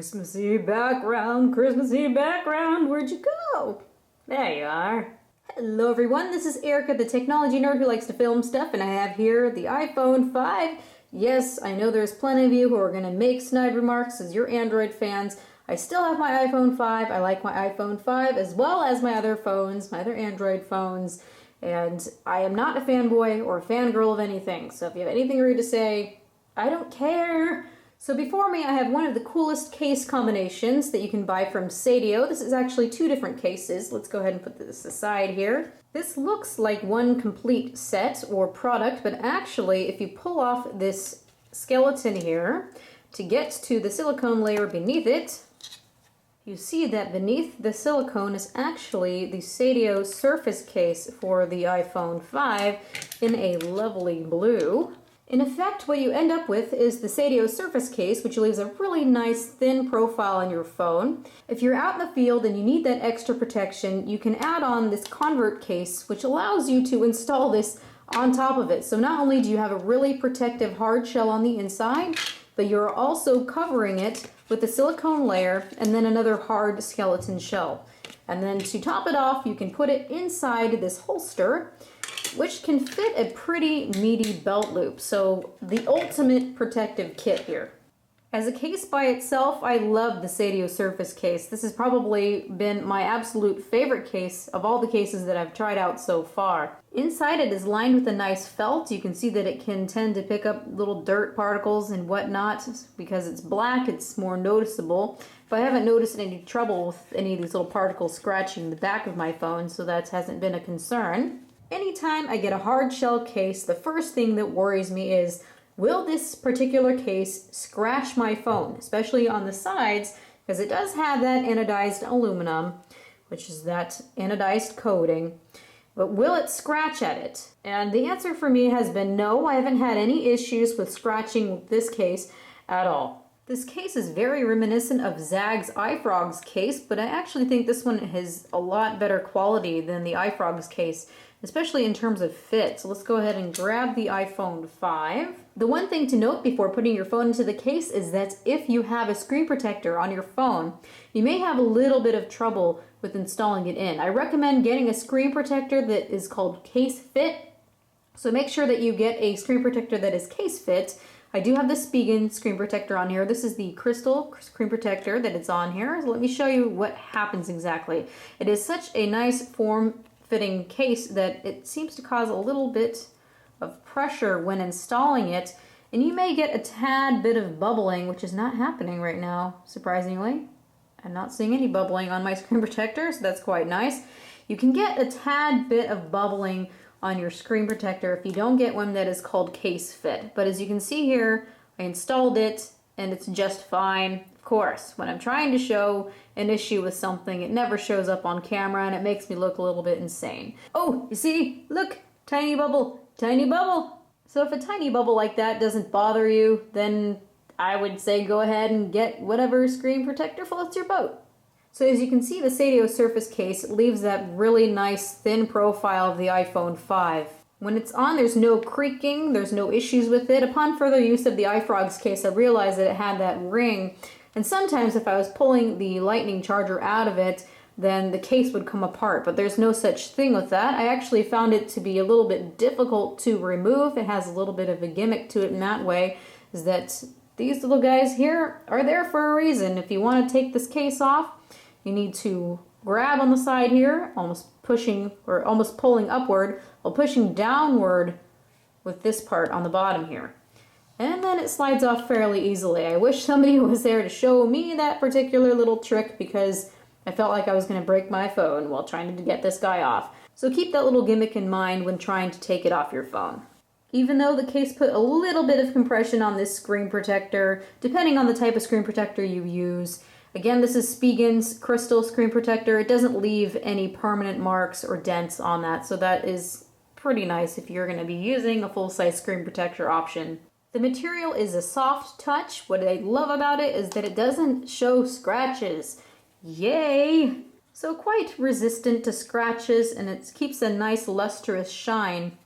Christmassy background, where'd you go? There you are. Hello everyone, this is Erica, the technology nerd who likes to film stuff, and I have here the iPhone 5. Yes, I know there's plenty of you who are going to make snide remarks as you're Android fans. I still have my iPhone 5. I like my iPhone 5 as well as my other phones, my other Android phones, and I am not a fanboy or a fangirl of anything, so if you have anything rude to say, I don't care. So before me I have one of the coolest case combinations that you can buy from Seidio. This is actually two different cases. Let's go ahead and put this aside here. This looks like one complete set or product, but actually if you pull off this skeleton here to get to the silicone layer beneath it, you see that beneath the silicone is actually the Seidio Surface case for the iPhone 5 in a lovely blue. In effect, what you end up with is the Seidio Surface case, which leaves a really nice thin profile on your phone. If you're out in the field and you need that extra protection, you can add on this convert case, which allows you to install this on top of it. So not only do you have a really protective hard shell on the inside, but you're also covering it with a silicone layer and then another hard skeleton shell. And then to top it off, you can put it inside this holster, which can fit a pretty meaty belt loop. So the ultimate protective kit here. As a case by itself, I love the Seidio Surface case. This has probably been my absolute favorite case of all the cases that I've tried out so far. Inside it is lined with a nice felt. You can see that it can tend to pick up little dirt particles and whatnot. Because it's black, it's more noticeable. But I haven't noticed any trouble with any of these little particles scratching the back of my phone, so that hasn't been a concern. Anytime I get a hard shell case, the first thing that worries me is, will this particular case scratch my phone, especially on the sides, because it does have that anodized aluminum, which is that anodized coating, but will it scratch at it? And the answer for me has been no. I haven't had any issues with scratching with this case at all. This case is very reminiscent of ZAGG's iFrog's case, but I actually think this one has a lot better quality than the iFrog's case, especially in terms of fit. So let's go ahead and grab the iPhone 5. The one thing to note before putting your phone into the case is that if you have a screen protector on your phone, you may have a little bit of trouble with installing it in. I recommend getting a screen protector that is called case fit. So make sure that you get a screen protector that is case fit. I do have the Spigen screen protector on here. This is the crystal screen protector that it's on here. So let me show you what happens exactly. It is such a nice form-fitting case that it seems to cause a little bit of pressure when installing it, and you may get a tad bit of bubbling, which is not happening right now, surprisingly. I'm not seeing any bubbling on my screen protector, so that's quite nice. You can get a tad bit of bubbling on your screen protector if you don't get one that is called case fit. But as you can see here, I installed it and it's just fine. Of course, when I'm trying to show an issue with something, it never shows up on camera and it makes me look a little bit insane. Oh, you see? Look, tiny bubble, tiny bubble. So if a tiny bubble like that doesn't bother you, then I would say go ahead and get whatever screen protector floats your boat. So as you can see, the Seidio Surface case leaves that really nice thin profile of the iPhone 5. When it's on, there's no creaking, there's no issues with it. Upon further use of the iFrog's case, I realized that it had that ring, and sometimes if I was pulling the lightning charger out of it, then the case would come apart, but there's no such thing with that. I actually found it to be a little bit difficult to remove. It has a little bit of a gimmick to it in that way, is that these little guys here are there for a reason. If you want to take this case off, you need to grab on the side here, almost pushing or almost pulling upward, while pushing downward with this part on the bottom here. And then it slides off fairly easily. I wish somebody was there to show me that particular little trick because I felt like I was going to break my phone while trying to get this guy off. So keep that little gimmick in mind when trying to take it off your phone. Even though the case put a little bit of compression on this screen protector, depending on the type of screen protector you use, again, this is Spigen's crystal screen protector. It doesn't leave any permanent marks or dents on that, so that is pretty nice if you're going to be using a full-size screen protector option. The material is a soft touch. What I love about it is that it doesn't show scratches. Yay! So quite resistant to scratches, and it keeps a nice lustrous shine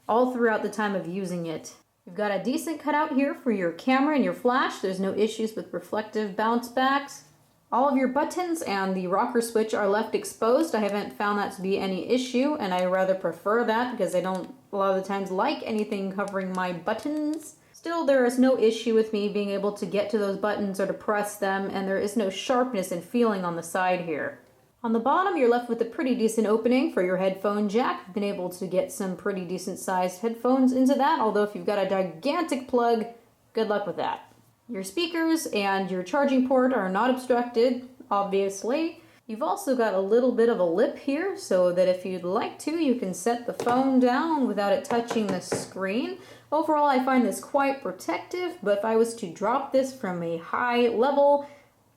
all throughout the time of using it. You've got a decent cutout here for your camera and your flash. There's no issues with reflective bounce backs. All of your buttons and the rocker switch are left exposed. I haven't found that to be any issue, and I rather prefer that because I don't a lot of the times like anything covering my buttons. Still, there is no issue with me being able to get to those buttons or to press them, and there is no sharpness and feeling on the side here. On the bottom, you're left with a pretty decent opening for your headphone jack. You've been able to get some pretty decent sized headphones into that, although if you've got a gigantic plug, good luck with that. Your speakers and your charging port are not obstructed, obviously. You've also got a little bit of a lip here, so that if you'd like to, you can set the phone down without it touching the screen. Overall, I find this quite protective, but if I was to drop this from a high level,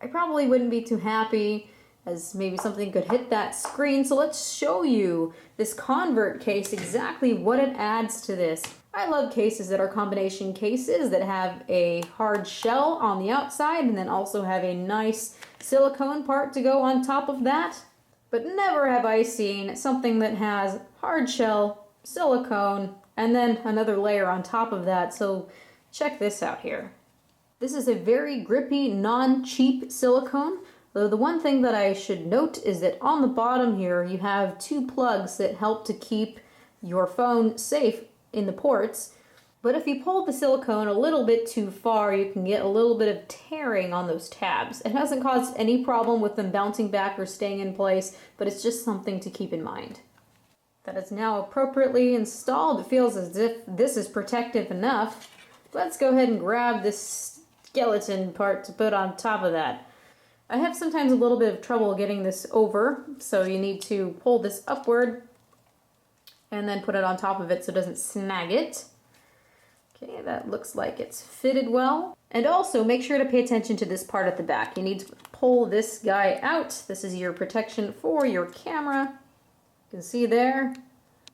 I probably wouldn't be too happy, as maybe something could hit that screen. So let's show you this convert case, exactly what it adds to this. I love cases that are combination cases that have a hard shell on the outside and then also have a nice silicone part to go on top of that. But never have I seen something that has hard shell, silicone, and then another layer on top of that. So check this out here. This is a very grippy, non-cheap silicone. Though the one thing that I should note is that on the bottom here you have two plugs that help to keep your phone safe in the ports. But if you pull the silicone a little bit too far, you can get a little bit of tearing on those tabs. It hasn't caused any problem with them bouncing back or staying in place, but it's just something to keep in mind. That is now appropriately installed. It feels as if this is protective enough. Let's go ahead and grab this skeleton part to put on top of that. I have sometimes a little bit of trouble getting this over, so you need to pull this upward and then put it on top of it so it doesn't snag it. Okay, that looks like it's fitted well. And also make sure to pay attention to this part at the back. You need to pull this guy out. This is your protection for your camera. You can see there.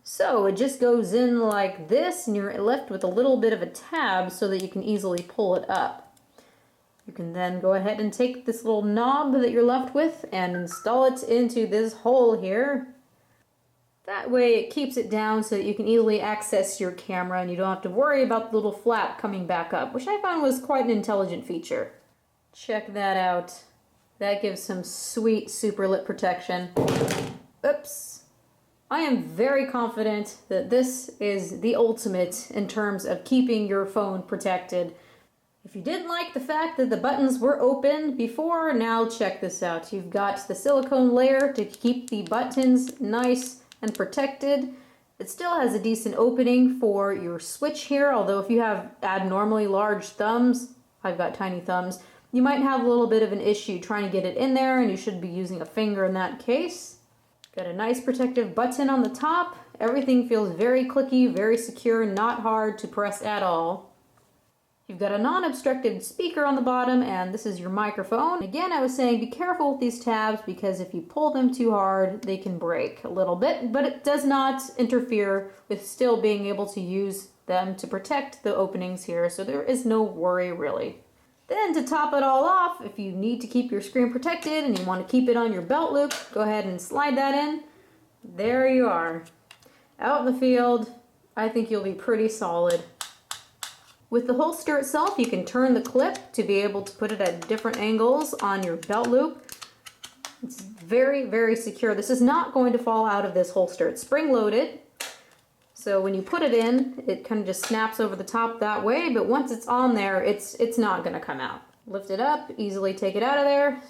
So it just goes in like this, and you're left with a little bit of a tab so that you can easily pull it up. You can then go ahead and take this little knob that you're left with and install it into this hole here. That way it keeps it down so that you can easily access your camera and you don't have to worry about the little flap coming back up, which I found was quite an intelligent feature. Check that out. That gives some sweet super lip protection. Oops. I am very confident that this is the ultimate in terms of keeping your phone protected. If you didn't like the fact that the buttons were open before, now check this out. You've got the silicone layer to keep the buttons nice and protected. It still has a decent opening for your switch here, although if you have abnormally large thumbs, I've got tiny thumbs, you might have a little bit of an issue trying to get it in there, and you should be using a finger in that case. Got a nice protective button on the top. Everything feels very clicky, very secure, not hard to press at all. You've got a non-obstructed speaker on the bottom, and this is your microphone. Again, I was saying be careful with these tabs because if you pull them too hard, they can break a little bit, but it does not interfere with still being able to use them to protect the openings here, so there is no worry really. Then to top it all off, if you need to keep your screen protected and you want to keep it on your belt loop, go ahead and slide that in. There you are. Out in the field, I think you'll be pretty solid. With the holster itself, you can turn the clip to be able to put it at different angles on your belt loop. It's very, very secure. This is not going to fall out of this holster. It's spring-loaded, so when you put it in, it kind of just snaps over the top that way, but once it's on there, it's not going to come out. Lift it up, easily take it out of there.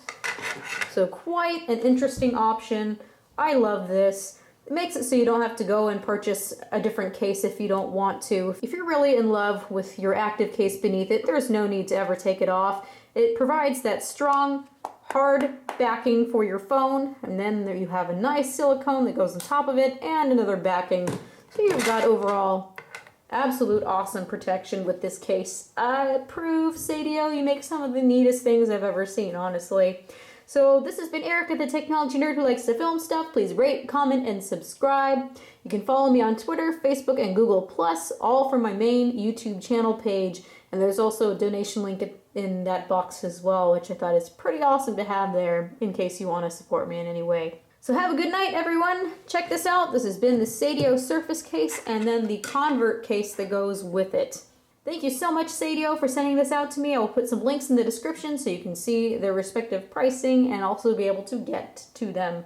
So quite an interesting option. I love this. It makes it so you don't have to go and purchase a different case if you don't want to. If you're really in love with your active case beneath it, there's no need to ever take it off. It provides that strong, hard backing for your phone, and then there you have a nice silicone that goes on top of it and another backing. So you've got overall absolute awesome protection with this case. I approve, Seidio. You make some of the neatest things I've ever seen, honestly. So this has been Erica, the technology nerd who likes to film stuff. Please rate, comment, and subscribe. You can follow me on Twitter, Facebook, and Google+, all from my main YouTube channel page. And there's also a donation link in that box as well, which I thought is pretty awesome to have there in case you want to support me in any way. So have a good night, everyone. Check this out. This has been the Seidio Surface case and then the convert case that goes with it. Thank you so much, Seidio, for sending this out to me. I will put some links in the description so you can see their respective pricing and also be able to get to them.